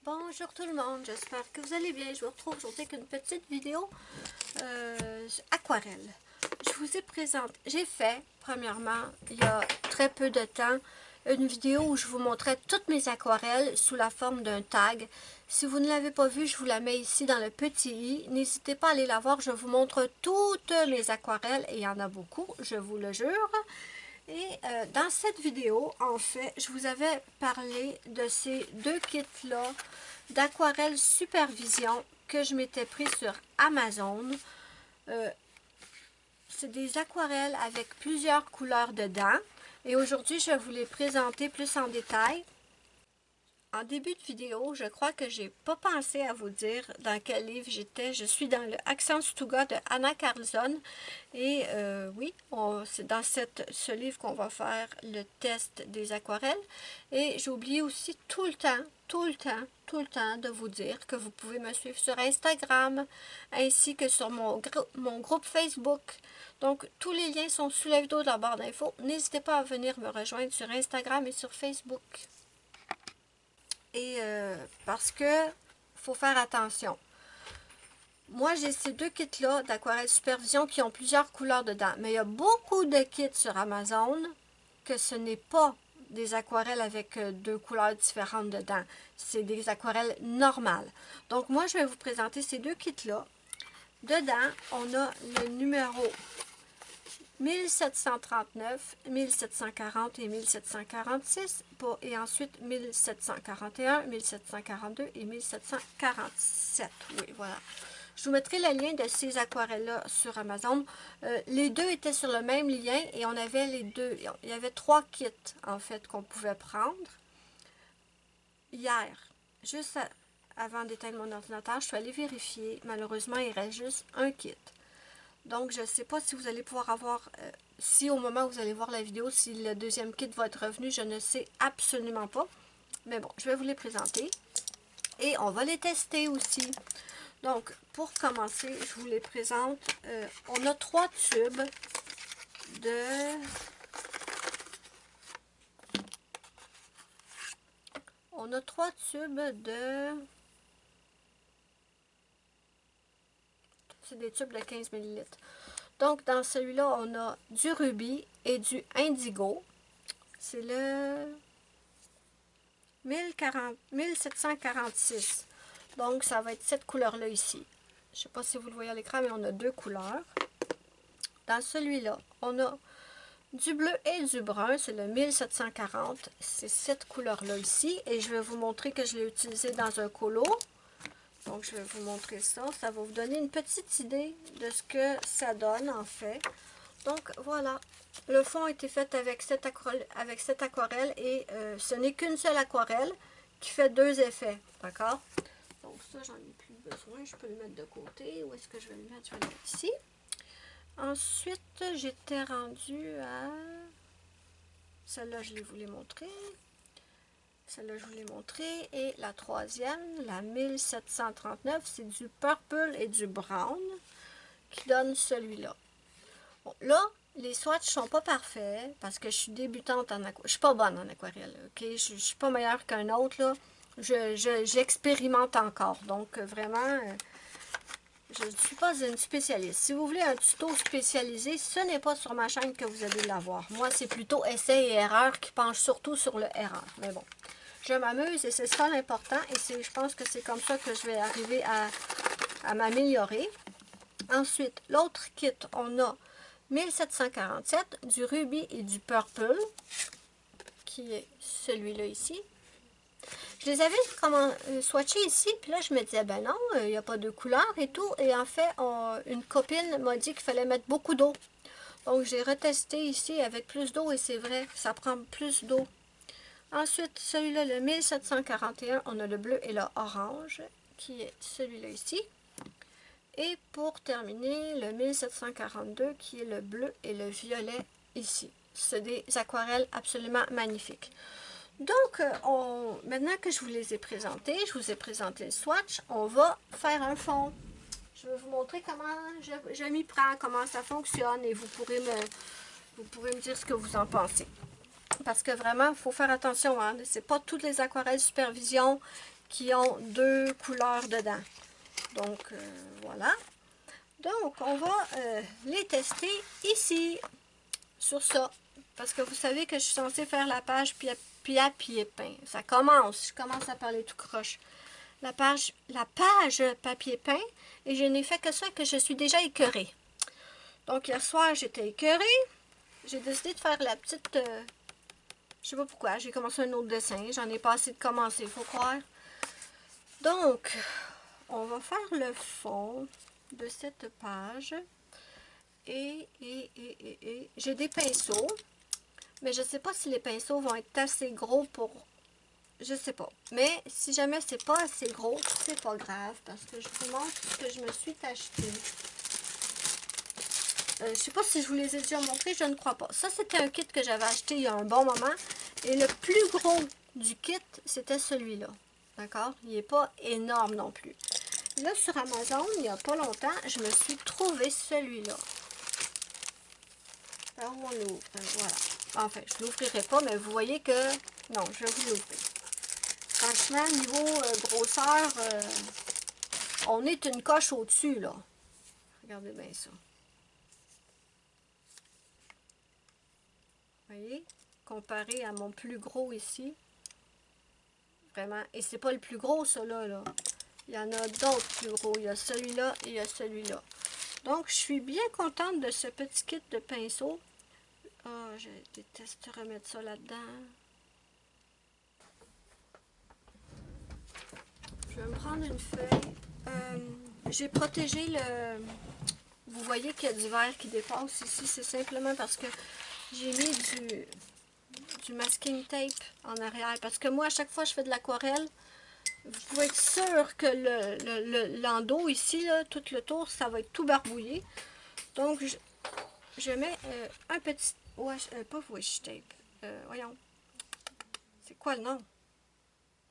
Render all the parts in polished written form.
Bonjour tout le monde, j'espère que vous allez bien. Je vous retrouve aujourd'hui avec une petite vidéo aquarelle. Je vous ai présenté, j'ai fait premièrement, il y a très peu de temps, une vidéo où je vous montrais toutes mes aquarelles sous la forme d'un tag. Si vous ne l'avez pas vue, je vous la mets ici dans le petit i. N'hésitez pas à aller la voir, je vous montre toutes mes aquarelles et il y en a beaucoup, je vous le jure. Et dans cette vidéo, en fait, je vous avais parlé de ces deux kits-là d'aquarelle supervision que je m'étais pris sur Amazon. C'est des aquarelles avec plusieurs couleurs dedans. Et aujourd'hui, je vais vous les présenter plus en détail. En début de vidéo, je crois que j'ai pas pensé à vous dire dans quel livre j'étais. Je suis dans le Accents to God de Anna Carlson. Et oui, c'est dans ce livre qu'on va faire le test des aquarelles. Et j'oublie aussi tout le temps de vous dire que vous pouvez me suivre sur Instagram ainsi que sur mon groupe Facebook. Donc, tous les liens sont sous la vidéo dans la barre d'infos. N'hésitez pas à venir me rejoindre sur Instagram et sur Facebook. Et parce que faut faire attention. Moi, j'ai ces deux kits-là d'aquarelle supervision qui ont plusieurs couleurs dedans. Mais il y a beaucoup de kits sur Amazon que ce n'est pas des aquarelles avec deux couleurs différentes dedans. C'est des aquarelles normales. Donc, moi, je vais vous présenter ces deux kits-là. Dedans, on a le numéro 1739, 1740 et 1746, et ensuite 1741, 1742 et 1747. Oui, voilà. Je vous mettrai le lien de ces aquarelles-là sur Amazon. Les deux étaient sur le même lien et on avait les deux. Il y avait trois kits, en fait, qu'on pouvait prendre. Hier, juste avant d'éteindre mon ordinateur, je suis allée vérifier. Malheureusement, il reste juste un kit. Donc, je ne sais pas si vous allez pouvoir avoir, si au moment où vous allez voir la vidéo, si le deuxième kit va être revenu, je ne sais absolument pas. Mais bon, je vais vous les présenter. Et on va les tester aussi. Donc, pour commencer, je vous les présente. On a trois tubes de... On a trois tubes de... C'est des tubes de 15 ml. Donc, dans celui-là, on a du rubis et du indigo. C'est le 1746. Donc, ça va être cette couleur-là ici. Je ne sais pas si vous le voyez à l'écran, mais on a deux couleurs. Dans celui-là, on a du bleu et du brun. C'est le 1740. C'est cette couleur-là ici. Et je vais vous montrer que je l'ai utilisé dans un colo. Donc, je vais vous montrer ça. Ça va vous donner une petite idée de ce que ça donne, en fait. Donc, voilà. Le fond a été fait avec cette aquarelle et ce n'est qu'une seule aquarelle qui fait deux effets. D'accord? Donc, ça, j'en ai plus besoin. Je peux le mettre de côté. Où est-ce que je vais le mettre? Je vais le mettre ici. Ensuite, j'étais rendue à... Celle-là, je voulais montrer. Celle-là, je vous l'ai montré. Et la troisième, la 1739, c'est du purple et du brown qui donne celui-là. Bon, là, les swatchs sont pas parfaits parce que je suis débutante en aquarelle. Je suis pas bonne en aquarelle, ok? Je suis pas meilleure qu'un autre, là. J'expérimente encore. Donc, vraiment, je ne suis pas une spécialiste. Si vous voulez un tuto spécialisé, ce n'est pas sur ma chaîne que vous allez l'avoir. Moi, c'est plutôt essai et erreur qui penche surtout sur le erreur. Mais bon. Je m'amuse et c'est ça l'important et je pense que c'est comme ça que je vais arriver à m'améliorer. Ensuite, l'autre kit, on a 1747, du rubis et du purple, qui est celui-là ici. Je les avais swatchés ici, puis là je me disais, ben non, il n'y a pas de couleur et tout. Et en fait, une copine m'a dit qu'il fallait mettre beaucoup d'eau. Donc j'ai retesté ici avec plus d'eau et c'est vrai, ça prend plus d'eau. Ensuite, celui-là, le 1741, on a le bleu et le orange, qui est celui-là ici. Et pour terminer, le 1742, qui est le bleu et le violet ici. C'est des aquarelles absolument magnifiques. Donc, maintenant que je vous les ai présentés, je vous ai présenté le swatch, on va faire un fond. Je vais vous montrer comment je m'y prends, comment ça fonctionne, et vous pourrez me dire ce que vous en pensez. Parce que vraiment, il faut faire attention, hein. C'est pas toutes les aquarelles supervision qui ont deux couleurs dedans. Donc, voilà. Donc, on va les tester ici, sur ça. Parce que vous savez que je suis censée faire la page papier peint. Ça commence, je commence à parler tout croche. La page papier peint, et je n'ai fait que ça, que je suis déjà écœurée. Donc, hier soir, j'étais écœurée. J'ai décidé de faire la petite... je sais pas pourquoi, j'ai commencé un autre dessin. J'en ai pas assez de commencer, il faut croire. Donc, on va faire le fond de cette page. Et j'ai des pinceaux. Mais je ne sais pas si les pinceaux vont être assez gros pour... Je sais pas. Mais si jamais c'est pas assez gros, c'est pas grave. Parce que je vous montre ce que je me suis acheté. Je sais pas si je vous les ai déjà montrés, je ne crois pas. Ça, c'était un kit que j'avais acheté il y a un bon moment. Et le plus gros du kit, c'était celui-là. D'accord? Il n'est pas énorme non plus. Là, sur Amazon, il n'y a pas longtemps, je me suis trouvé celui-là. Par où on l'ouvre? Voilà. Enfin, je ne l'ouvrirai pas, mais vous voyez que... Non, je vais vous l'ouvrir. Franchement, niveau grosseur, on est une coche au-dessus, là. Regardez bien ça. Vous voyez? Comparé à mon plus gros ici. Vraiment. Et c'est pas le plus gros, ça, là. Il y en a d'autres plus gros. Il y a celui-là et il y a celui-là. Donc, je suis bien contente de ce petit kit de pinceaux. Ah, je déteste remettre ça là-dedans. Je vais me prendre une feuille. J'ai protégé le... Vous voyez qu'il y a du verre qui dépasse ici. C'est simplement parce que j'ai mis du masking tape en arrière. Parce que moi, à chaque fois que je fais de l'aquarelle, vous pouvez être sûr que l'endos ici, là, tout le tour, ça va être tout barbouillé. Donc, je mets un petit... pas washi tape. Voyons. C'est quoi le nom?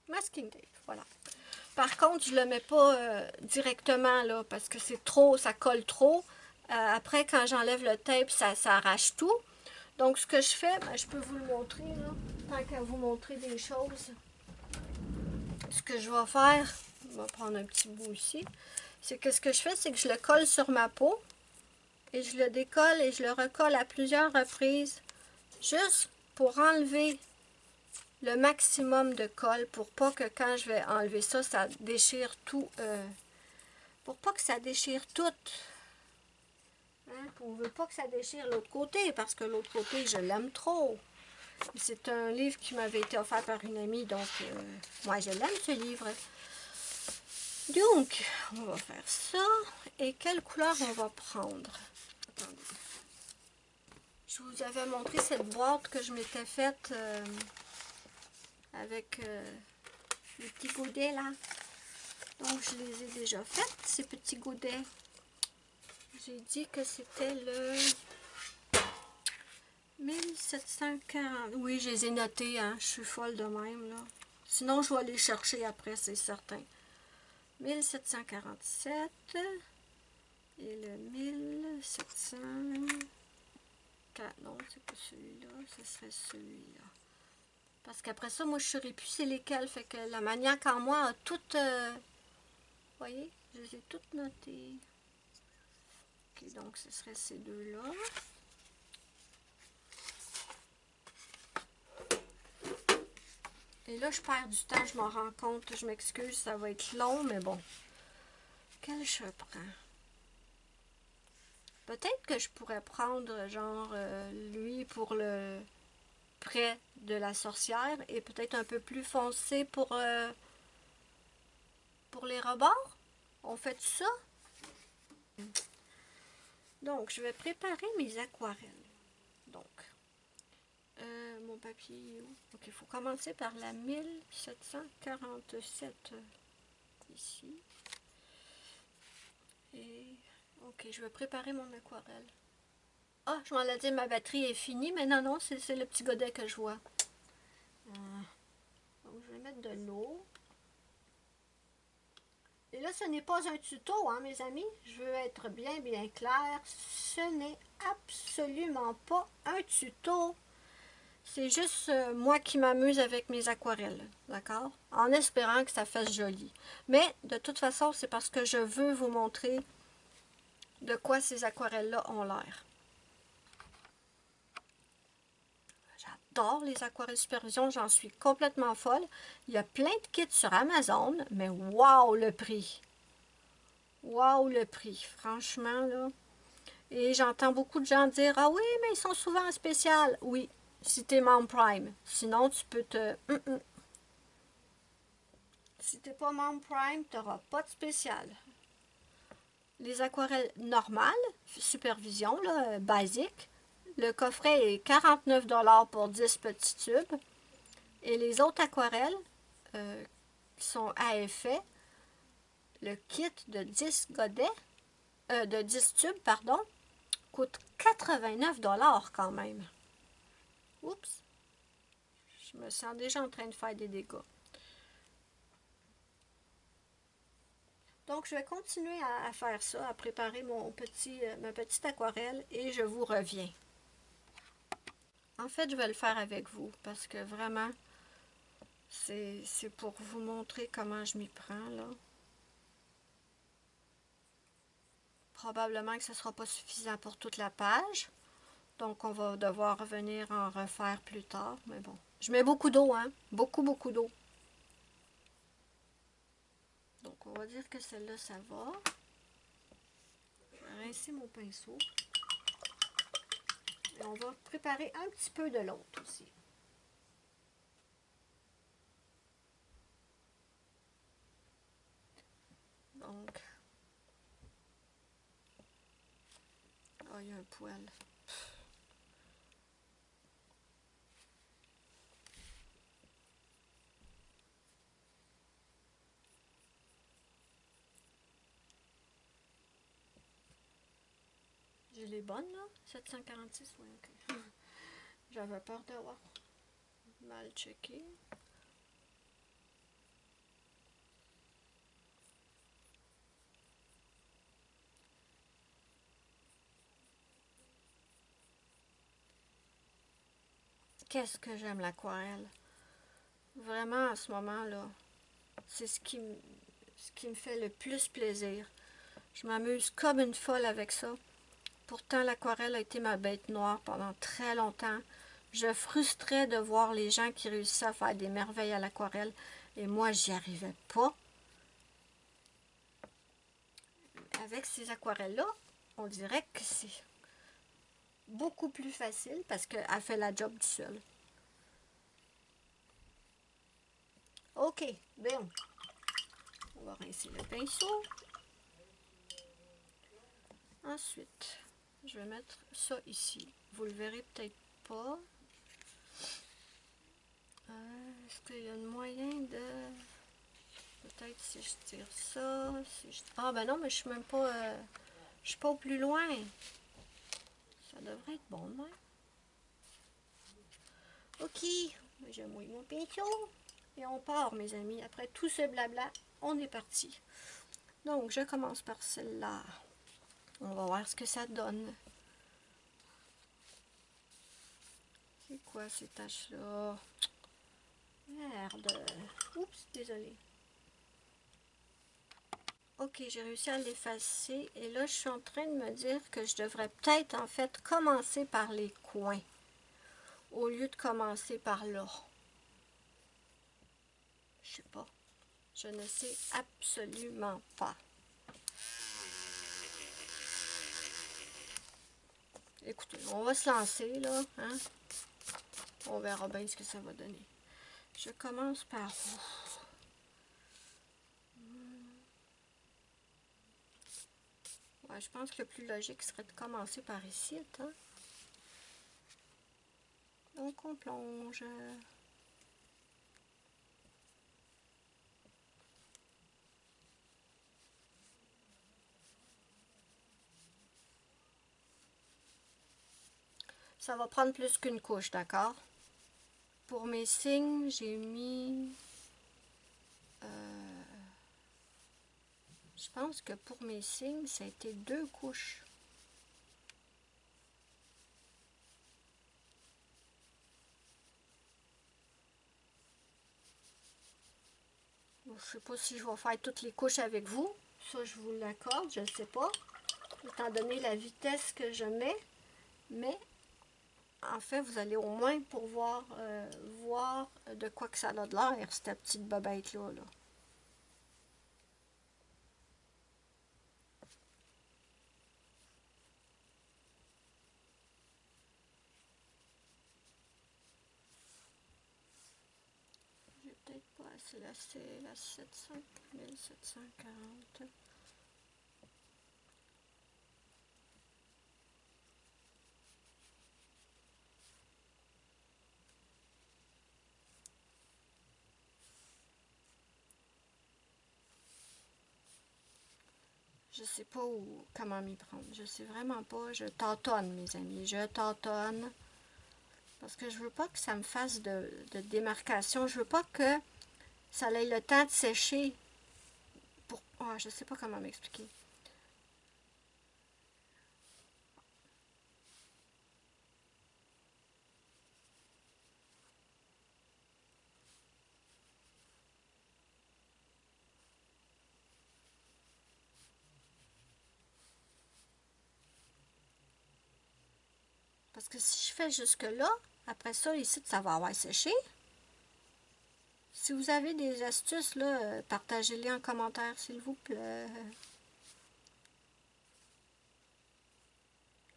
Masking tape, voilà. Par contre, je ne le mets pas directement là, parce que c'est trop, ça colle trop. Après, quand j'enlève le tape, ça arrache tout. Donc, ce que je fais, ben, je peux vous le montrer, là, tant qu'à vous montrer des choses. Ce que je vais faire, on va prendre un petit bout ici, c'est que ce que je fais, c'est que je le colle sur ma peau, et je le décolle et je le recolle à plusieurs reprises, juste pour enlever le maximum de colle, pour pas que quand je vais enlever ça, ça déchire tout, pour pas que ça déchire tout. Hein? On ne veut pas que ça déchire l'autre côté, parce que l'autre côté, je l'aime trop. C'est un livre qui m'avait été offert par une amie, donc moi je l'aime ce livre. Donc, on va faire ça. Et quelle couleur on va prendre? Attendez. Je vous avais montré cette boîte que je m'étais faite avec les petits godets là. Donc, je les ai déjà faites, ces petits godets. J'ai dit que c'était le 1740. Oui, je les ai notés, hein. Je suis folle de même, là. Sinon, je vais aller chercher après, c'est certain. 1747 et le 1700. Non, c'est pas celui-là, ce serait celui-là. Parce qu'après ça, moi, je ne saurais plus c'est lesquels. Fait que la maniaque en moi a toutes... vous voyez, je les ai toutes notées. Ok, donc ce serait ces deux-là. Et là, je perds du temps, je m'en rends compte. Je m'excuse, ça va être long, mais bon. Quel je prends? Peut-être que je pourrais prendre, genre, lui pour le près de la sorcière et peut-être un peu plus foncé pour les rebords. On fait ça? Donc, je vais préparer mes aquarelles. Donc, mon papier est où? Ok, il faut commencer par la 1747 ici. Et, ok, je vais préparer mon aquarelle. Ah, je m'en ai dit, ma batterie est finie, mais non, non, c'est le petit godet que je vois. Donc, je vais mettre de l'eau. Et là, ce n'est pas un tuto, hein, mes amis. Je veux être bien, bien claire. Ce n'est absolument pas un tuto. C'est juste moi qui m'amuse avec mes aquarelles, d'accord? En espérant que ça fasse joli. Mais de toute façon, c'est parce que je veux vous montrer de quoi ces aquarelles-là ont l'air. J'adore les aquarelles Supervision, j'en suis complètement folle. Il y a plein de kits sur Amazon, mais waouh le prix! Waouh le prix, franchement là. Et j'entends beaucoup de gens dire: ah oui, mais ils sont souvent en spécial. Oui, si t'es membre Prime. Sinon, tu peux te... Si t'es pas membre Prime, t'auras pas de spécial. Les aquarelles normales, Supervision, là, basique, le coffret est 49$ pour 10 petits tubes. Et les autres aquarelles qui sont à effet, le kit de 10 godets, de 10 tubes, pardon, coûte 89$ quand même. Oups! Je me sens déjà en train de faire des dégâts. Donc, je vais continuer à faire ça, à préparer ma petite aquarelle et je vous reviens. En fait, je vais le faire avec vous parce que vraiment, c'est pour vous montrer comment je m'y prends, là. Probablement que ce ne sera pas suffisant pour toute la page. Donc, on va devoir revenir en refaire plus tard. Mais bon, je mets beaucoup d'eau, hein. Beaucoup, beaucoup d'eau. Donc, on va dire que celle-là, ça va. Je vais rincer mon pinceau. Et on va préparer un petit peu de l'autre aussi. Donc, oh, il y a un poil. Je l'ai bonne, là? 746, oui, ok. J'avais peur d'avoir mal checké. Qu'est-ce que j'aime l'aquarelle. Vraiment, à ce moment-là, c'est ce qui me fait le plus plaisir. Je m'amuse comme une folle avec ça. Pourtant, l'aquarelle a été ma bête noire pendant très longtemps. Je frustrais de voir les gens qui réussissaient à faire des merveilles à l'aquarelle et moi, j'y arrivais pas. Avec ces aquarelles-là, on dirait que c'est beaucoup plus facile parce qu'elle fait la job du seul. Ok, bien. On va rincer le pinceau. Ensuite, je vais mettre ça ici. Vous le verrez peut-être pas. Est-ce qu'il y a un moyen de... Peut-être si je tire ça... Si je... Ah ben non, mais je suis même pas... je suis pas au plus loin. Ça devrait être bon, ouais. Ok, je mouille mon pinceau. Et on part, mes amis. Après tout ce blabla, on est parti. Donc, je commence par celle-là. On va voir ce que ça donne. C'est quoi ces taches-là? Merde. Oups, désolé. Ok, j'ai réussi à l'effacer. Et là, je suis en train de me dire que je devrais peut-être, en fait, commencer par les coins. Au lieu de commencer par là. Je sais pas. Je ne sais absolument pas. Écoutez, on va se lancer, là. Hein? On verra bien ce que ça va donner. Je commence par où? Ouais, je pense que le plus logique serait de commencer par ici, hein? Donc, on plonge. Ça va prendre plus qu'une couche, d'accord? Pour mes signes, j'ai mis... je pense que pour mes signes, ça a été 2 couches. je sais pas si je vais faire toutes les couches avec vous. Ça, je vous l'accorde, je ne sais pas. Étant donné la vitesse que je mets. Mais, en fait, vous allez au moins pouvoir voir de quoi que ça a de l'air, cette petite bobette-là. Là. J'ai peut-être pas assez la 1740. Je sais pas comment m'y prendre. Je sais vraiment pas. Je tâtonne, mes amis. Je tâtonne. Parce que je veux pas que ça me fasse de démarcation. Je veux pas que ça ait le temps de sécher. Je sais pas comment m'expliquer. Parce que si je fais jusque-là, après ça, ici, ça va avoir séché. Si vous avez des astuces, là, partagez-les en commentaire, s'il vous plaît.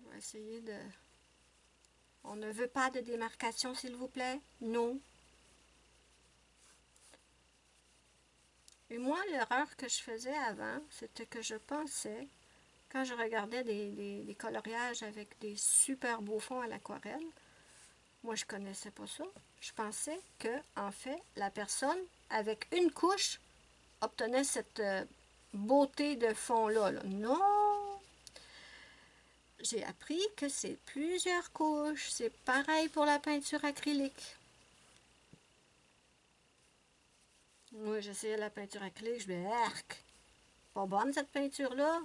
On va essayer de... On ne veut pas de démarcation, s'il vous plaît? Non. Et moi, l'erreur que je faisais avant, c'était que je pensais, quand je regardais des coloriages avec des super beaux fonds à l'aquarelle, moi, je connaissais pas ça. Je pensais que, en fait, la personne, avec une couche, obtenait cette beauté de fond-là. Là. Non! J'ai appris que c'est plusieurs couches. C'est pareil pour la peinture acrylique. Moi, j'essayais la peinture acrylique, je me dis, arc! Pas bonne cette peinture-là.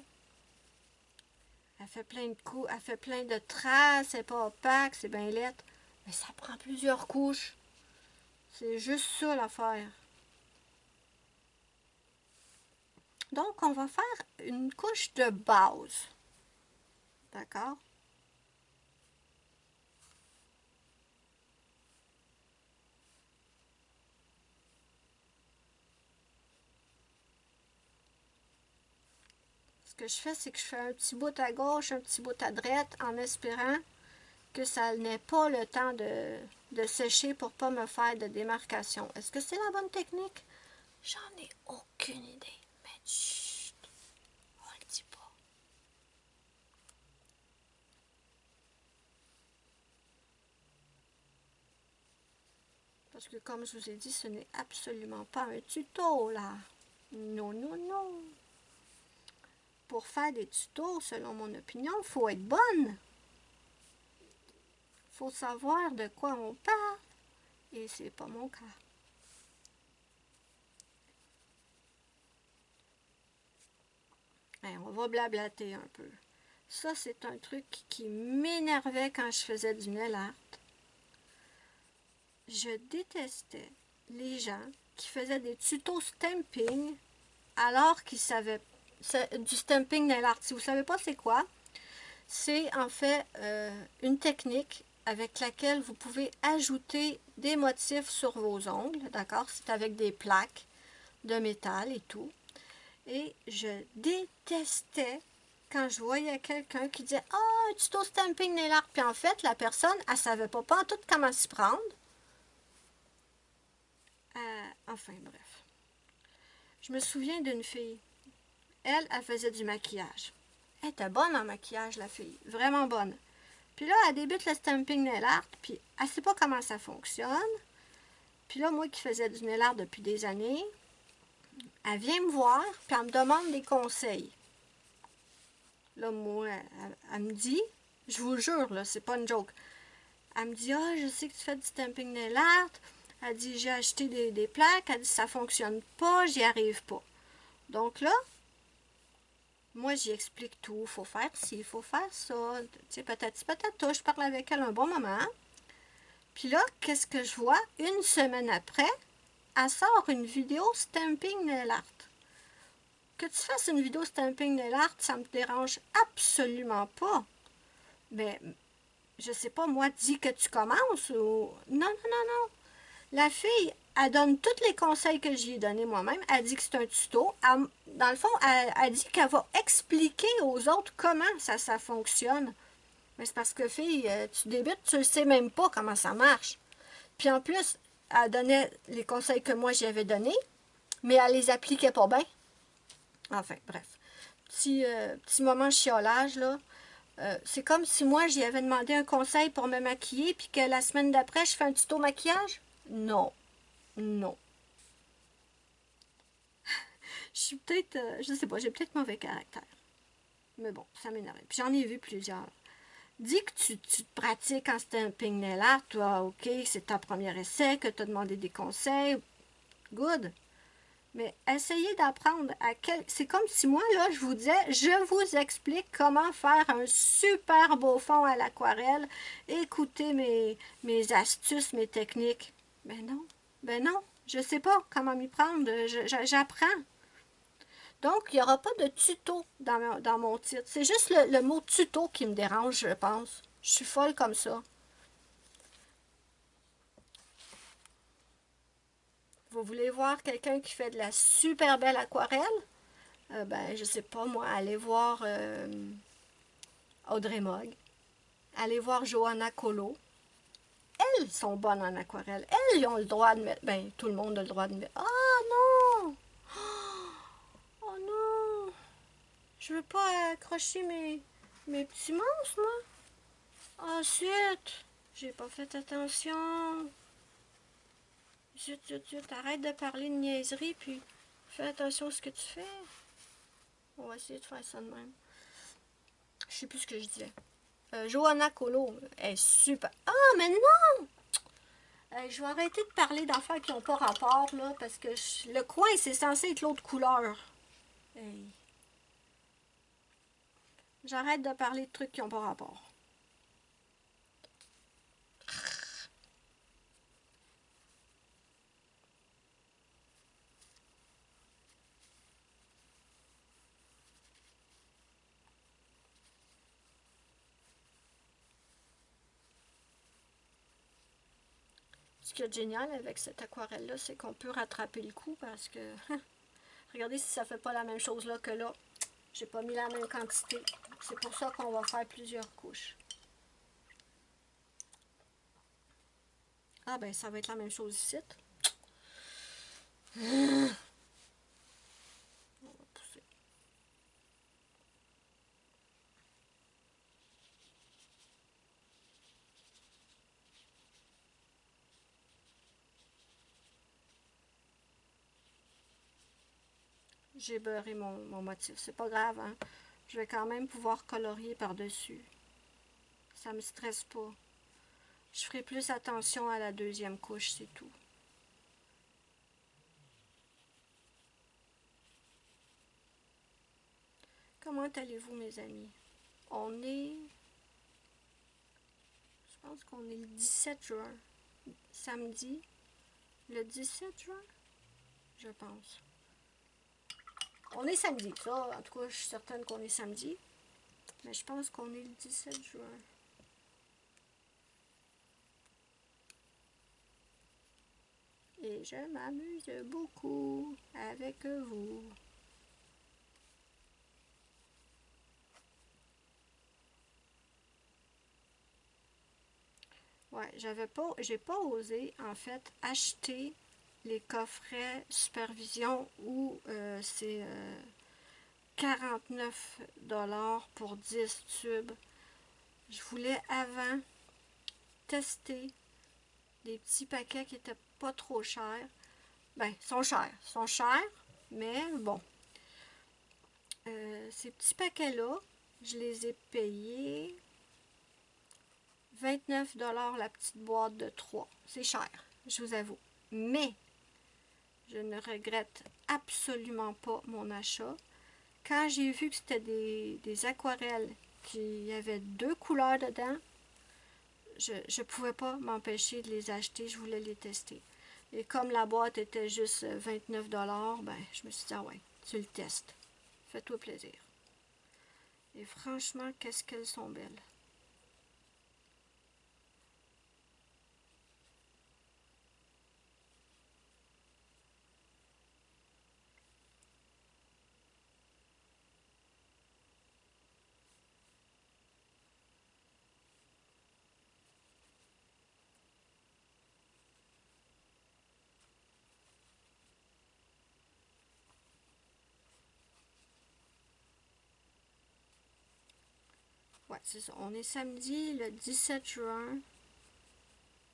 Elle fait plein de coups, elle fait plein de traces, c'est pas opaque, c'est bien lettre. Mais ça prend plusieurs couches. C'est juste ça l'affaire. Donc, on va faire une couche de base. D'accord? Ce que je fais, c'est que je fais un petit bout à gauche, un petit bout à droite, en espérant que ça n'ait pas le temps de sécher pour pas me faire de démarcation. Est-ce que c'est la bonne technique? J'en ai aucune idée. Mais chut, on le dit pas. Parce que comme je vous ai dit, ce n'est absolument pas un tuto là. Non, non, non. Pour faire des tutos, selon mon opinion, il faut être bonne. Il faut savoir de quoi on parle. Et c'est pas mon cas. Allez, on va blablater un peu. Ça, c'est un truc qui m'énervait quand je faisais du nail art. Je détestais les gens qui faisaient des tutos stamping alors qu'ils savaient du stamping nail art. Si vous ne savez pas c'est quoi, c'est en fait une technique avec laquelle vous pouvez ajouter des motifs sur vos ongles, d'accord? C'est avec des plaques de métal et tout. Et je détestais quand je voyais quelqu'un qui disait « Ah, un tuto stamping nail art », puis en fait, la personne, elle savait pas en tout comment s'y prendre. Enfin, bref. Je me souviens d'une fille. Elle faisait du maquillage. Elle était bonne en maquillage, la fille. Vraiment bonne. Puis là, elle débute le stamping nail art, puis elle ne sait pas comment ça fonctionne. Puis là, moi qui faisais du nail art depuis des années, elle vient me voir, puis elle me demande des conseils. Là, moi, elle me dit, je vous jure, là, c'est pas une joke. Elle me dit, ah, je sais que tu fais du stamping nail art. Elle dit, j'ai acheté des plaques. Elle dit, ça fonctionne pas, j'y arrive pas. Donc là, moi, j'y explique tout. Il faut faire ci, il faut faire ça. Tu sais, peut-être tout. Je parle avec elle un bon moment. Puis là, qu'est-ce que je vois? Une semaine après, elle sort une vidéo stamping nail art. Que tu fasses une vidéo stamping nail art, ça me dérange absolument pas. Mais, je sais pas, moi, dis que tu commences ou... Non, non, non, non. La fille, elle donne tous les conseils que j'y ai donnés moi-même. Elle dit que c'est un tuto. Dans le fond, elle dit qu'elle va expliquer aux autres comment ça fonctionne. Mais c'est parce que, fille, tu débutes, tu ne sais même pas comment ça marche. Puis en plus, elle donnait les conseils que moi j'y avais donnés, mais elle les appliquait pas bien. Enfin, bref. Petit moment chiolage, là. C'est comme si moi, j'y avais demandé un conseil pour me maquiller, puis que la semaine d'après, je fais un tuto maquillage. Non. Non. Je suis peut-être, je sais pas, j'ai peut-être mauvais caractère. Mais bon, ça m'énerve. Puis j'en ai vu plusieurs. Dis que tu te pratiques en stamping nail art, toi, ok, c'est ta première essai, que tu as demandé des conseils. Good. Mais essayez d'apprendre à quel... C'est comme si moi, là, je vous disais, je vous explique comment faire un super beau fond à l'aquarelle. Écoutez mes astuces, mes techniques. Ben non, je sais pas comment m'y prendre. J'apprends. Donc, il n'y aura pas de tuto dans mon titre. C'est juste le mot tuto qui me dérange, je pense. Je suis folle comme ça. Vous voulez voir quelqu'un qui fait de la super belle aquarelle? Ben, je sais pas, moi, allez voir Audrey Mogg. Allez voir Johanna Colo. Elles sont bonnes en aquarelle. Elles ont le droit de mettre... Ben, tout le monde a le droit de mettre... Ah non! Oh non! Je veux pas accrocher mes petits monstres, moi. Ensuite, j'ai pas fait attention. Zut, zut, zut, arrête de parler de niaiserie, puis fais attention à ce que tu fais. On va essayer de faire ça de même. Je sais plus ce que je disais. Johanna Colo est super. Ah, mais non! Je vais arrêter de parler d'affaires qui n'ont pas rapport, là, parce que le coin, c'est censé être l'autre couleur. Hey. J'arrête de parler de trucs qui n'ont pas rapport. Ce qui est génial avec cette aquarelle-là, c'est qu'on peut rattraper le coup parce que... regardez si ça fait pas la même chose là que là. J'ai pas mis la même quantité. C'est pour ça qu'on va faire plusieurs couches. Ah ben, ça va être la même chose ici. On va pousser. J'ai beurré mon motif. C'est pas grave, hein. Je vais quand même pouvoir colorier par-dessus. Ça me stresse pas. Je ferai plus attention à la deuxième couche, c'est tout. Comment allez-vous, mes amis? On est... Je pense qu'on est le 17 juin. Samedi. Le 17 juin? Je pense. On est samedi. Ça, en tout cas, je suis certaine qu'on est samedi. Mais je pense qu'on est le 17 juin. Et je m'amuse beaucoup avec vous. Ouais, j'ai pas osé en fait acheter les coffrets supervision où c'est 49$ pour 10 tubes. Je voulais avant tester des petits paquets qui étaient pas trop chers. Ben, ils sont chers, mais bon. Ces petits paquets-là, je les ai payés 29$ la petite boîte de 3. C'est cher, je vous avoue. Mais, je ne regrette absolument pas mon achat. Quand j'ai vu que c'était des aquarelles qui avaient 2 couleurs dedans, je ne pouvais pas m'empêcher de les acheter. Je voulais les tester. Et comme la boîte était juste 29 $, ben, je me suis dit, ah ouais, tu le testes. Fais-toi plaisir. Et franchement, qu'est-ce qu'elles sont belles. Ouais, c'est ça. On est samedi le 17 juin.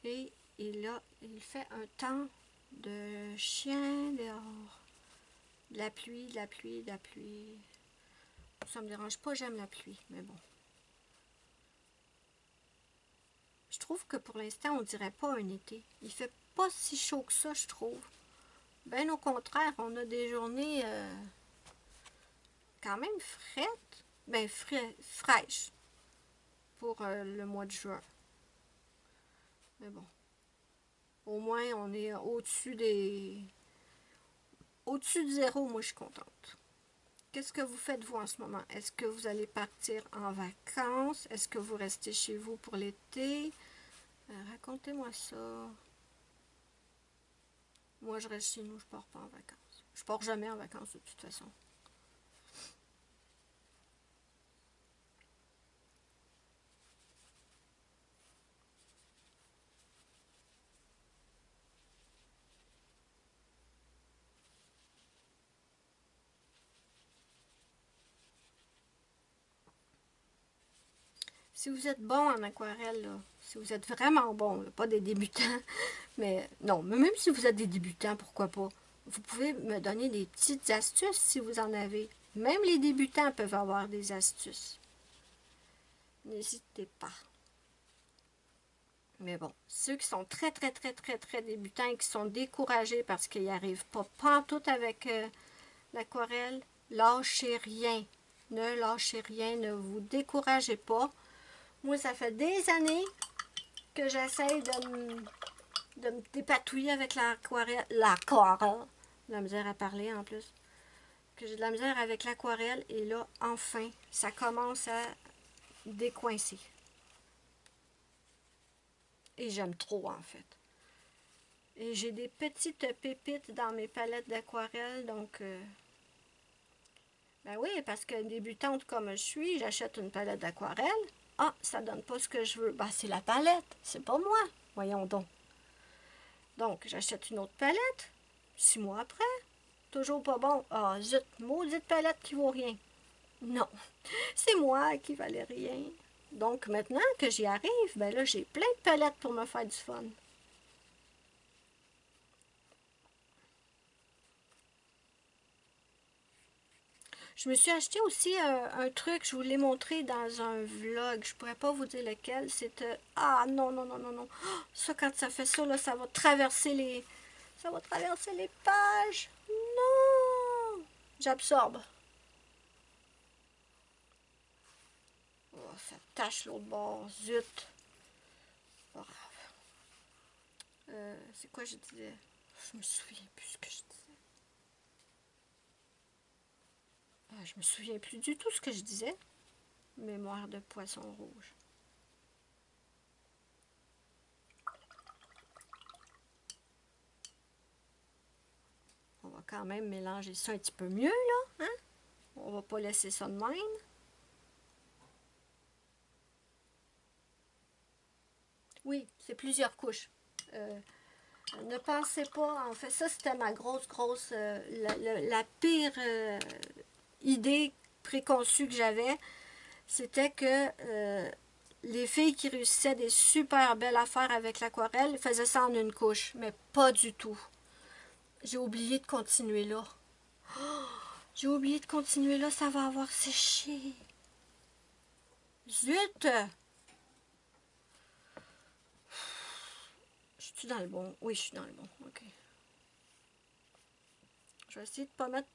Et il fait un temps de chien dehors. De la pluie, de la pluie, de la pluie. Ça me dérange pas, j'aime la pluie, mais bon. Je trouve que pour l'instant, on dirait pas un été. Il fait pas si chaud que ça, je trouve. Ben au contraire, on a des journées quand même fraites. Ben fraîches pour le mois de juin. Mais bon. Au moins, on est au-dessus des... Au-dessus de zéro, moi, je suis contente. Qu'est-ce que vous faites, vous, en ce moment? Est-ce que vous allez partir en vacances? Est-ce que vous restez chez vous pour l'été? Racontez-moi ça. Moi, je reste chez nous, je pars pas en vacances. Je pars jamais en vacances, de toute façon. Si vous êtes bon en aquarelle, là, si vous êtes vraiment bon, là, pas des débutants, mais non, mais même si vous êtes des débutants, pourquoi pas? Vous pouvez me donner des petites astuces si vous en avez. Même les débutants peuvent avoir des astuces. N'hésitez pas. Mais bon, ceux qui sont très, très, très, très, très débutants et qui sont découragés parce qu'ils n'y arrivent pas pantoute avec l'aquarelle, lâchez rien. Ne lâchez rien, ne vous découragez pas. Moi, ça fait des années que j'essaye de me dépatouiller avec l'aquarelle. L'aquarelle. La misère à parler en plus. Que j'ai de la misère avec l'aquarelle et là, enfin, ça commence à décoincer. Et j'aime trop en fait. Et j'ai des petites pépites dans mes palettes d'aquarelle, donc... ben oui, parce que débutante comme je suis, j'achète une palette d'aquarelle. Ah, ça donne pas ce que je veux. Ben, c'est la palette, c'est pas moi. Voyons donc. Donc, j'achète une autre palette. 6 mois après. Toujours pas bon. Ah, zut, maudite palette qui vaut rien. Non, c'est moi qui valais rien. Donc, maintenant que j'y arrive, ben là, j'ai plein de palettes pour me faire du fun. Je me suis acheté aussi un truc, je vous l'ai montré dans un vlog, je pourrais pas vous dire lequel, c'était... Ah non, non, non, non, non. Ça, quand ça fait ça, là, ça va traverser les... Ça va traverser les pages. Non! J'absorbe. Oh, ça tâche l'autre bord, zut. Pas grave. C'est quoi je disais? Je me souviens plus ce que je disais. Ah, je me souviens plus du tout ce que je disais. Mémoire de poisson rouge. On va quand même mélanger ça un petit peu mieux, là. Hein? On va pas laisser ça de même. Oui, c'est plusieurs couches. Ne pensez pas, en fait, ça c'était ma grosse, la pire idée préconçue que j'avais, c'était que les filles qui réussissaient des super belles affaires avec l'aquarelle faisaient ça en une couche, mais pas du tout. J'ai oublié de continuer là. J'ai oublié de continuer là, ça va avoir séché. Zut! Je suis dans le bon? Oui, je suis dans le bon. Ok. Je vais essayer de ne pas mettre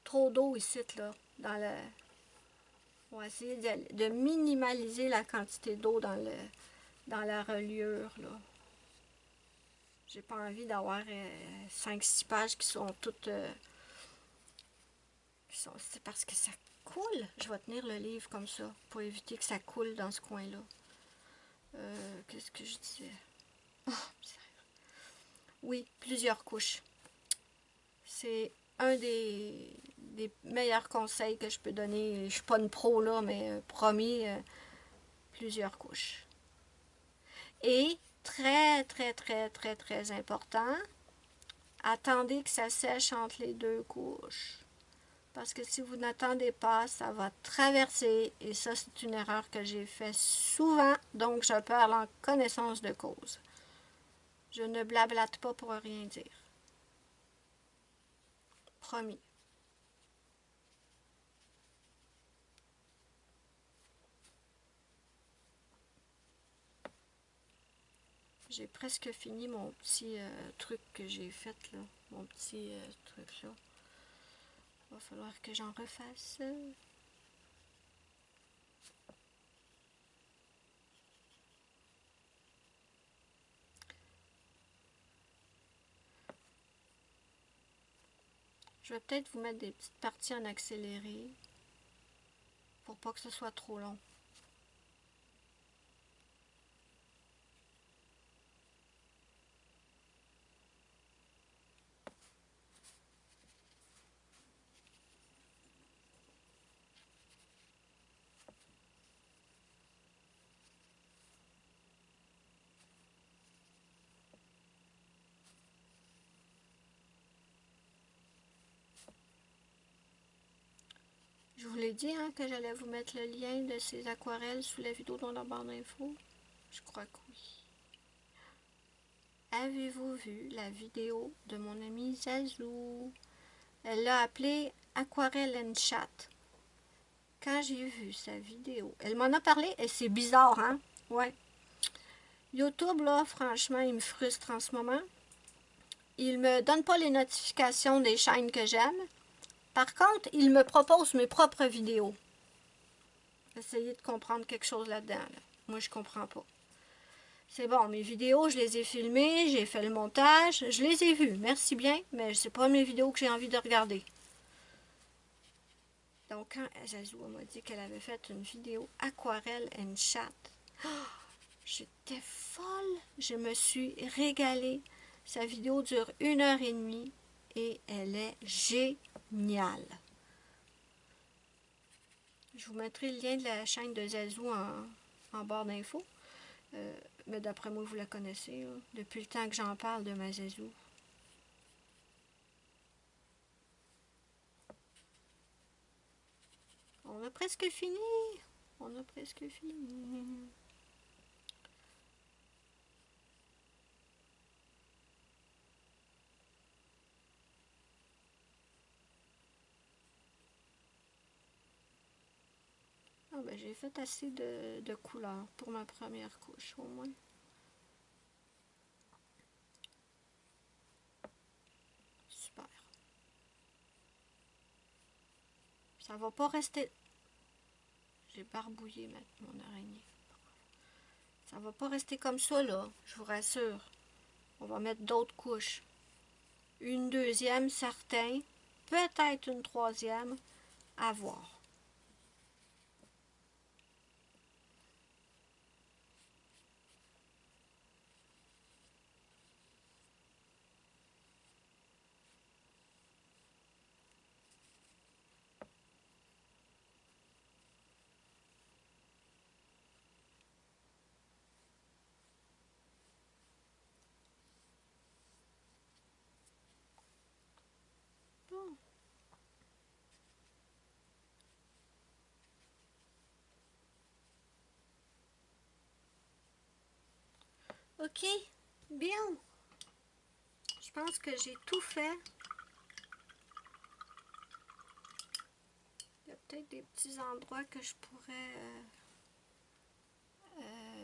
trop d'eau ici, là, dans le... On va essayer de minimaliser la quantité d'eau dans la reliure, là. J'ai pas envie d'avoir 5-6 pages qui sont toutes... c'est parce que ça coule. Je vais tenir le livre comme ça pour éviter que ça coule dans ce coin-là. Qu'est-ce que je disais? Oh, oui, plusieurs couches. C'est un des meilleurs conseils que je peux donner. Je suis pas une pro là, mais promis, plusieurs couches. Et très, très, très, très, très important, attendez que ça sèche entre les deux couches. Parce que si vous n'attendez pas, ça va traverser. Et ça, c'est une erreur que j'ai fait souvent. Donc, je parle en connaissance de cause. Je ne blablate pas pour rien dire. Promis. J'ai presque fini mon petit truc que j'ai fait là. Mon petit truc là. Il va falloir que j'en refasse. Je vais peut-être vous mettre des petites parties en accéléré pour pas que ce soit trop long. Je vous l'ai dit hein, que j'allais vous mettre le lien de ces aquarelles sous la vidéo dans la barre d'infos. Je crois que oui. Avez-vous vu la vidéo de mon amie Zazou? Elle l'a appelée Aquarelle and Chat. Quand j'ai vu sa vidéo, elle m'en a parlé et c'est bizarre, hein? Ouais. YouTube, là, franchement, il me frustre en ce moment. Il me donne pas les notifications des chaînes que j'aime. Par contre, il me propose mes propres vidéos. Essayez de comprendre quelque chose là-dedans. Là. Moi, je comprends pas. C'est bon, mes vidéos, je les ai filmées, j'ai fait le montage, je les ai vues, merci bien, mais c'est pas mes vidéos que j'ai envie de regarder. Donc, quand Zazou m'a dit qu'elle avait fait une vidéo aquarelle and chat, oh, j'étais folle, je me suis régalée. Sa vidéo dure 1h30 et elle est géniale. Je vous mettrai le lien de la chaîne de Zazou en barre d'infos. Mais d'après moi, vous la connaissez, là, depuis le temps que j'en parle de ma Zazou. On a presque fini. On a presque fini. Ah ben, j'ai fait assez de couleurs pour ma première couche, au moins. Super. Ça va pas rester... J'ai barbouillé mon araignée. Ça va pas rester comme ça, là. Je vous rassure. On va mettre d'autres couches. Une deuxième, certain. Peut-être une troisième. À voir. Bon. Ok. Bien. Je pense que j'ai tout fait. Il y a peut-être des petits endroits que je pourrais...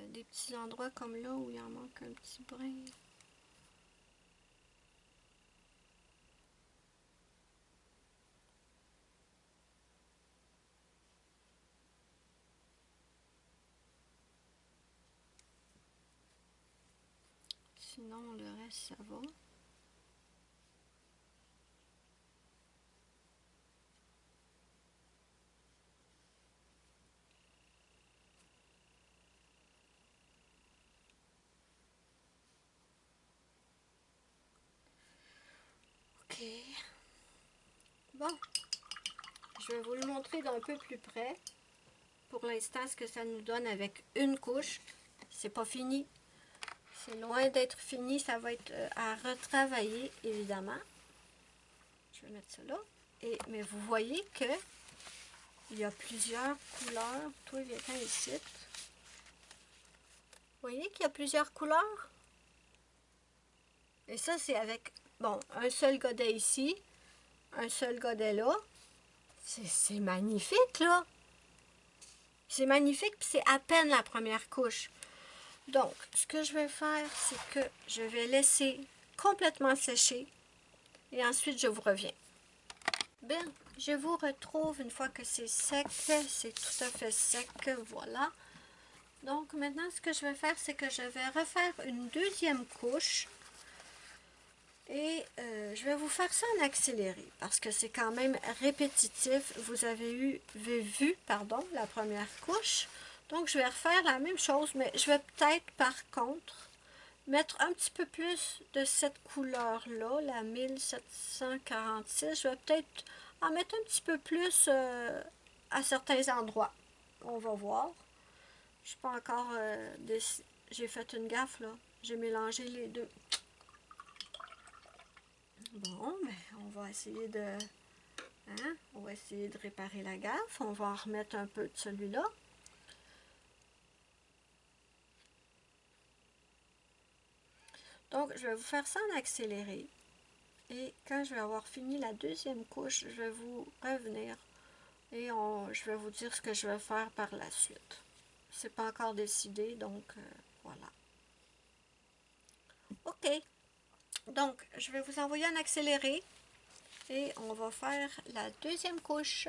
des petits endroits comme là où il en manque un petit brin. Sinon, le reste, ça va. OK. Bon, je vais vous le montrer d'un peu plus près. Pour l'instant, ce que ça nous donne avec une couche, c'est pas fini. C'est loin d'être fini, ça va être à retravailler, évidemment. Je vais mettre ça là. Mais vous voyez que il y a plusieurs couleurs. Toi, viens ici. Vous voyez qu'il y a plusieurs couleurs? Et ça, c'est avec, bon, un seul godet ici, un seul godet là. C'est magnifique, là. C'est magnifique, puis c'est à peine la première couche. Donc, ce que je vais faire, c'est que je vais laisser complètement sécher et ensuite je vous reviens. Bien, je vous retrouve une fois que c'est sec. C'est tout à fait sec, voilà. Donc, maintenant, ce que je vais faire, c'est que je vais refaire une deuxième couche. Et je vais vous faire ça en accéléré parce que c'est quand même répétitif. Vous avez vu la première couche. Donc, je vais refaire la même chose, mais je vais peut-être, par contre, mettre un petit peu plus de cette couleur-là, la 1746. Je vais peut-être en mettre un petit peu plus à certains endroits. On va voir. Je suis pas encore... j'ai fait une gaffe, là. J'ai mélangé les deux. Bon, ben, on va essayer de... Hein, on va essayer de réparer la gaffe. On va en remettre un peu de celui-là. Donc, je vais vous faire ça en accéléré. Et quand je vais avoir fini la deuxième couche, je vais vous revenir et je vais vous dire ce que je vais faire par la suite. C'est pas encore décidé, donc voilà. OK. Donc, je vais vous envoyer en accéléré et on va faire la deuxième couche.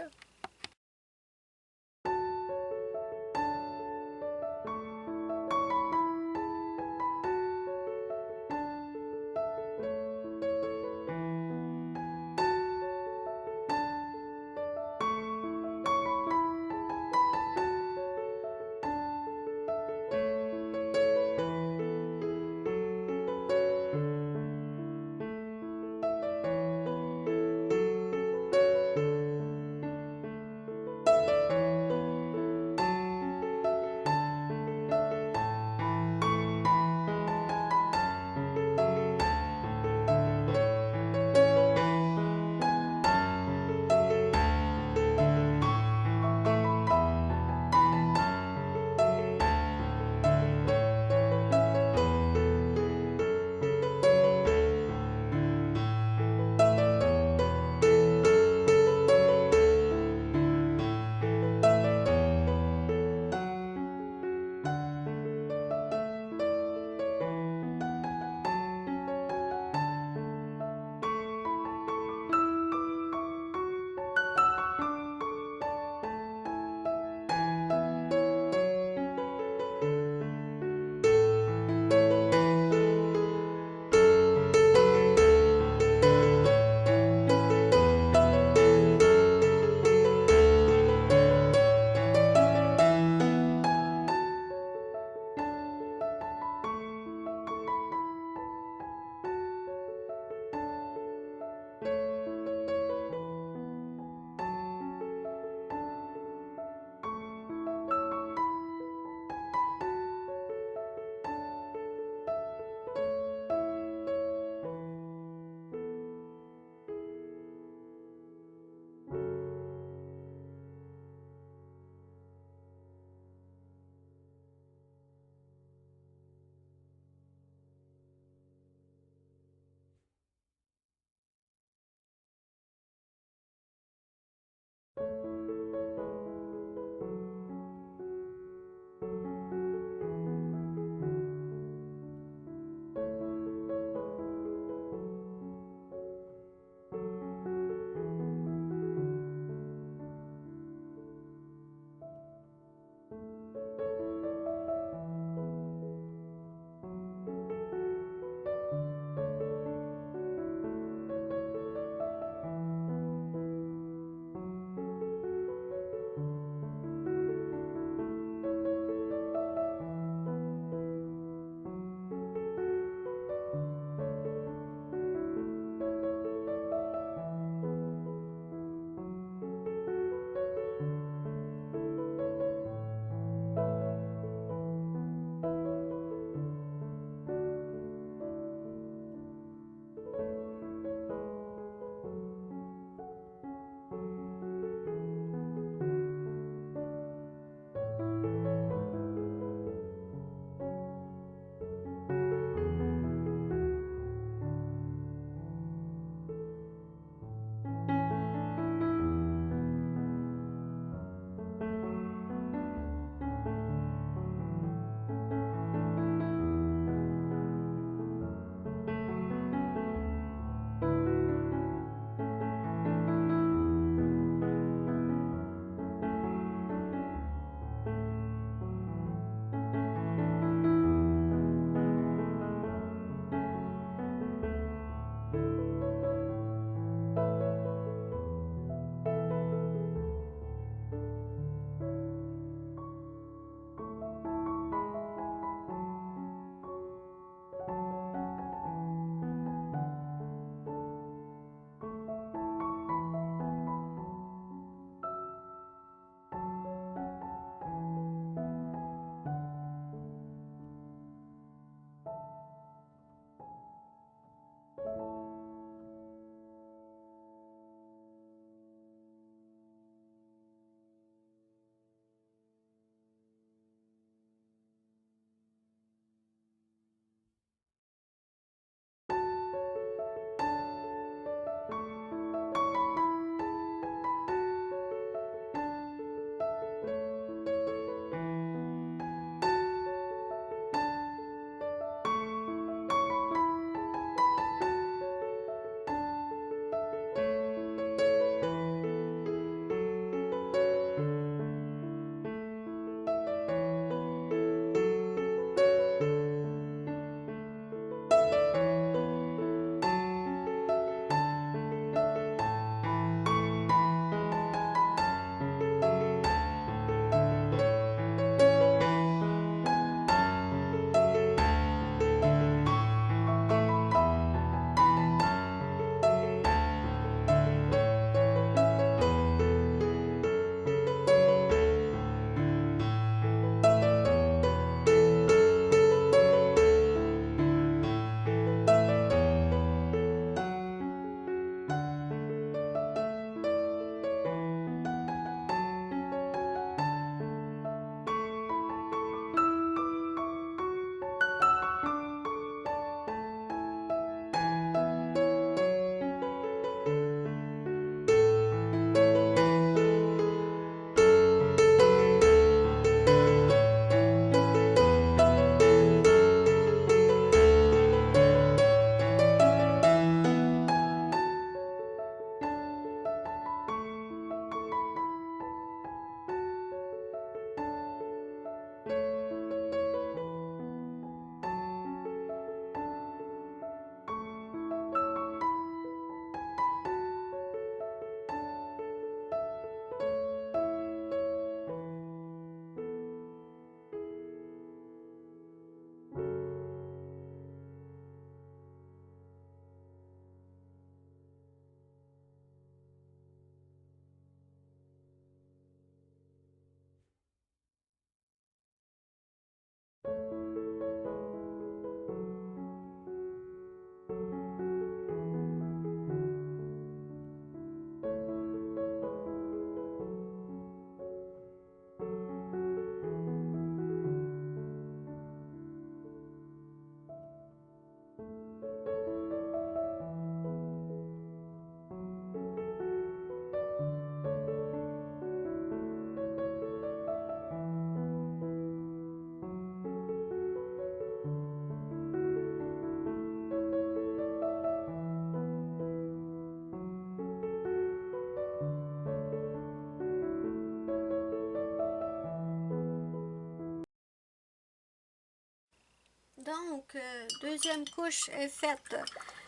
Donc, deuxième couche est faite.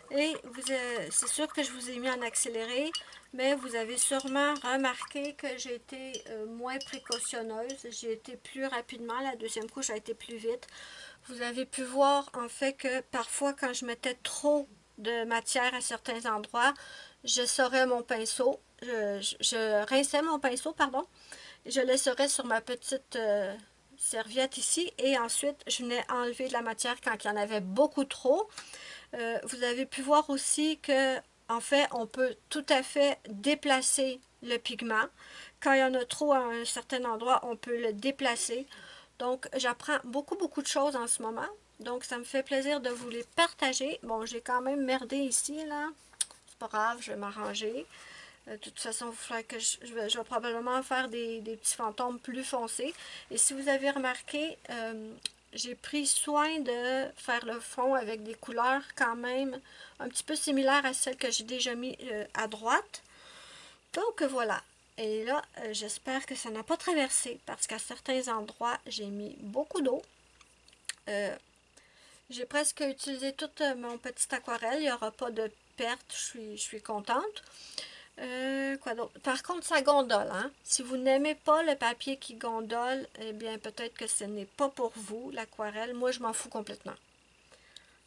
Et c'est sûr que je vous ai mis en accéléré, mais vous avez sûrement remarqué que j'ai été moins précautionneuse. J'ai été plus rapidement, la deuxième couche a été plus vite. Vous avez pu voir en fait que parfois quand je mettais trop de matière à certains endroits, je essorais mon pinceau, je rinçais mon pinceau, pardon, et je l'essorais sur ma petite serviette ici, et ensuite je venais enlever de la matière quand il y en avait beaucoup trop. Vous avez pu voir aussi que, en fait, on peut tout à fait déplacer le pigment. Quand il y en a trop à un certain endroit, on peut le déplacer. Donc, j'apprends beaucoup de choses en ce moment. Donc, ça me fait plaisir de vous les partager. Bon, j'ai quand même merdé ici, là. C'est pas grave, je vais m'arranger. De toute façon, il faudra que je vais probablement faire des petits fantômes plus foncés. Et si vous avez remarqué, j'ai pris soin de faire le fond avec des couleurs quand même un petit peu similaires à celles que j'ai déjà mis à droite. Donc voilà. Et là, j'espère que ça n'a pas traversé parce qu'à certains endroits, j'ai mis beaucoup d'eau. J'ai presque utilisé tout mon petit aquarelle. Il n'y aura pas de perte. Je suis contente. Quoi d'autre? Par contre, ça gondole, hein? Si vous n'aimez pas le papier qui gondole, eh bien, peut-être que ce n'est pas pour vous, l'aquarelle. Moi, je m'en fous complètement.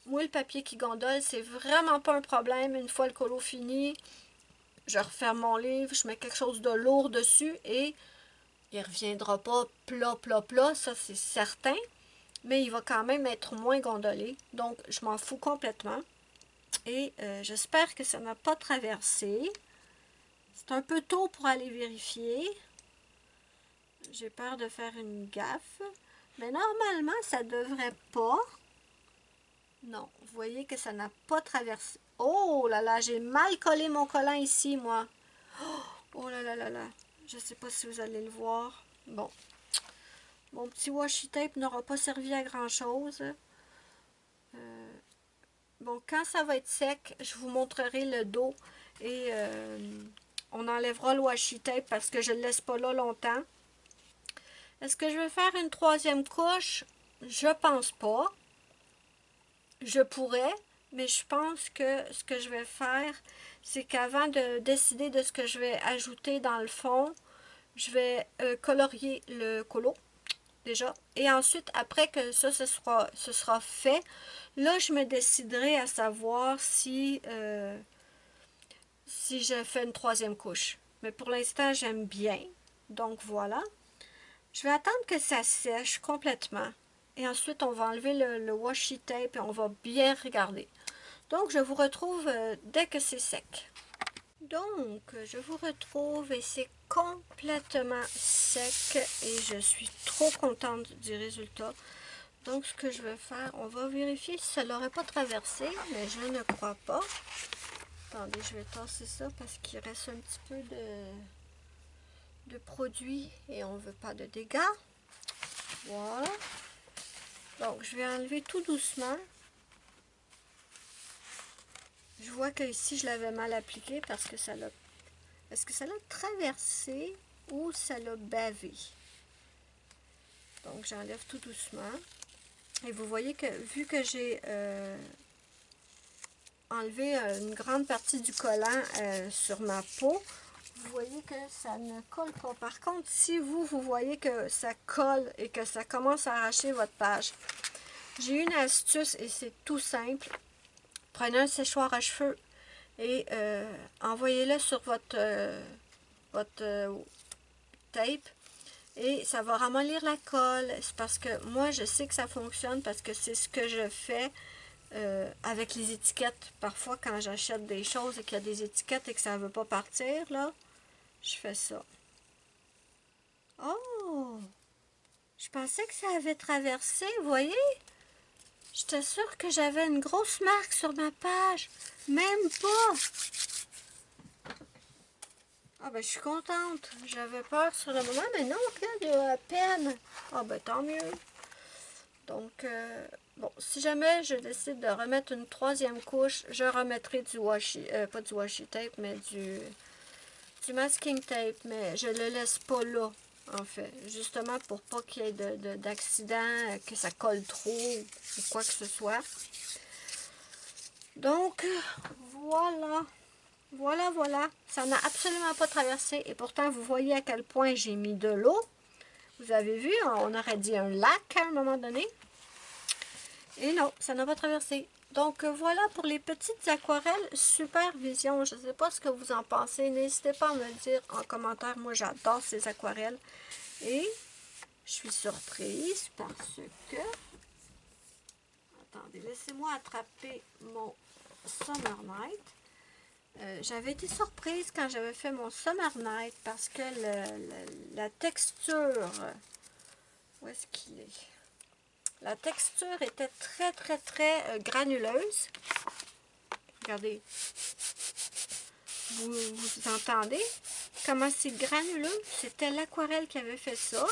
Moi, le papier qui gondole, c'est vraiment pas un problème. Une fois le colo fini, je referme mon livre, je mets quelque chose de lourd dessus et il ne reviendra pas plat, ça c'est certain. Mais il va quand même être moins gondolé. Donc, je m'en fous complètement. Et j'espère que ça n'a pas traversé. C'est un peu tôt pour aller vérifier. J'ai peur de faire une gaffe. Mais normalement, ça devrait pas. Non, vous voyez que ça n'a pas traversé. Oh là là, j'ai mal collé mon collant ici, moi. Oh là là là là. Je ne sais pas si vous allez le voir. Bon. Mon petit washi tape n'aura pas servi à grand chose. Bon, quand ça va être sec, je vous montrerai le dos. Et on enlèvera le washi tape parce que je ne le laisse pas là longtemps. Est-ce que je vais faire une troisième couche? Je pense pas. Je pourrais, mais je pense que ce que je vais faire, c'est qu'avant de décider de ce que je vais ajouter dans le fond, je vais colorier le colo, déjà. Et ensuite, après que ça, ce sera fait, là, je me déciderai à savoir si je fais une troisième couche. Mais pour l'instant, j'aime bien. Donc, voilà. Je vais attendre que ça sèche complètement. Et ensuite, on va enlever le washi tape et on va bien regarder. Donc, je vous retrouve dès que c'est sec. Donc, je vous retrouve et c'est complètement sec et je suis trop contente du résultat. Donc, ce que je vais faire, on va vérifier si ça ne l'aurait pas traversé, mais je ne crois pas. Attendez, je vais tasser ça parce qu'il reste un petit peu de produit et on ne veut pas de dégâts. Voilà. Donc, je vais enlever tout doucement. Je vois que ici, je l'avais mal appliqué parce que ça l'a... Est-ce que ça l'a traversé ou ça l'a bavé? Donc, j'enlève tout doucement. Et vous voyez que, vu que j'ai enlevé une grande partie du collant sur ma peau, vous voyez que ça ne colle pas. Par contre, si vous voyez que ça colle et que ça commence à arracher votre page, j'ai une astuce et c'est tout simple. Prenez un séchoir à cheveux et envoyez-le sur votre tape et ça va ramollir la colle. C'est parce que moi, je sais que ça fonctionne parce que c'est ce que je fais avec les étiquettes. Parfois, quand j'achète des choses et qu'il y a des étiquettes et que ça ne veut pas partir, là, je fais ça. Oh! Je pensais que ça avait traversé, vous voyez? J'étais sûre que j'avais une grosse marque sur ma page. Même pas! Ah ben, je suis contente. J'avais peur sur le moment, mais non, regarde, il y a à peine. Ah ben, tant mieux. Donc, bon, si jamais je décide de remettre une troisième couche, je remettrai du washi, pas du washi tape, mais du masking tape, mais je le laisse pas là, en fait. Justement pour pas qu'il y ait d'accident, que ça colle trop ou quoi que ce soit. Donc, voilà. Voilà. Ça n'a absolument pas traversé. Et pourtant, vous voyez à quel point j'ai mis de l'eau. Vous avez vu, on aurait dit un lac à un moment donné. Et non, ça n'a pas traversé. Donc voilà pour les petites aquarelles Supervision. Je ne sais pas ce que vous en pensez. N'hésitez pas à me le dire en commentaire. Moi, j'adore ces aquarelles. Et je suis surprise parce que... Attendez, laissez-moi attraper mon Summer Night. J'avais été surprise quand j'avais fait mon Summer Night parce que la texture... Où est-ce qu'il est? La texture était très granuleuse. Regardez. Vous entendez comment c'est granuleux? C'était l'aquarelle qui avait fait ça.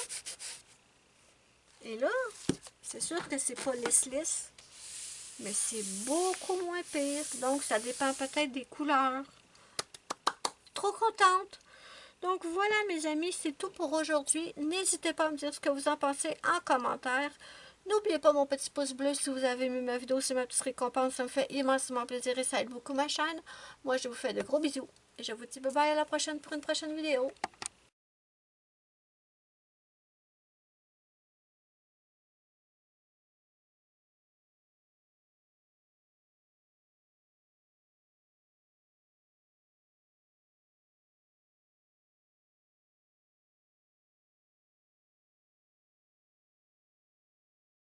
Et là, c'est sûr que c'est pas lisse, mais c'est beaucoup moins pire. Donc, ça dépend peut-être des couleurs. Trop contente! Donc, voilà, mes amis, c'est tout pour aujourd'hui. N'hésitez pas à me dire ce que vous en pensez en commentaire. N'oubliez pas mon petit pouce bleu si vous avez aimé ma vidéo, c'est ma petite récompense. Ça me fait immensément plaisir et ça aide beaucoup ma chaîne. Moi, je vous fais de gros bisous. Et je vous dis bye bye à la prochaine pour une prochaine vidéo.